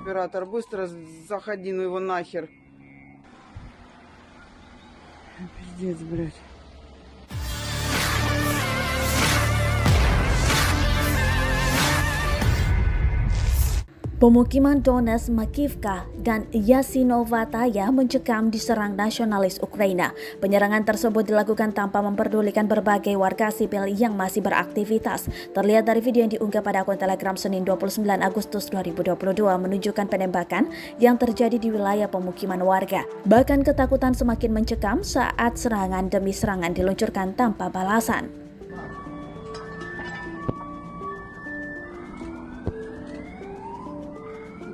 оператор, быстро заходи, ну его нахер. Пиздец, блядь. Pemukiman Donetsk, Makivka, dan Yasinovataya mencekam diserang nasionalis Ukraina. Penyerangan tersebut dilakukan tanpa memperdulikan berbagai warga sipil yang masih beraktivitas. Terlihat dari video yang diunggah pada akun Telegram Senin 29 Agustus 2022 menunjukkan penembakan yang terjadi di wilayah pemukiman warga. Bahkan ketakutan semakin mencekam saat serangan demi serangan diluncurkan tanpa balasan.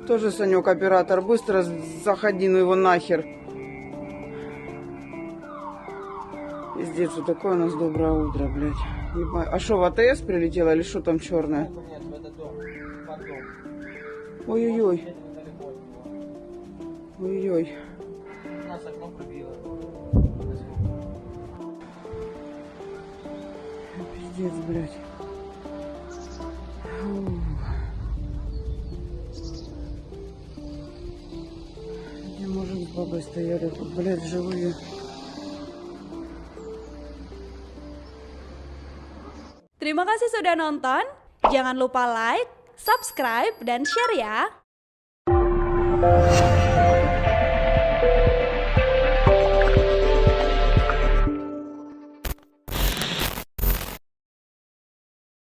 Тоже Санек оператор, быстро заходи, ну его нахер. Пиздец, что такое у нас доброе утро, блядь. А что, в АТС прилетело или что там черное? Ой-ой-ой. Ой-ой-ой. Пиздец, блядь. Где мужик с бабой стояли тут, блядь, живые. Terima kasih sudah nonton. Jangan lupa like, subscribe, dan share ya.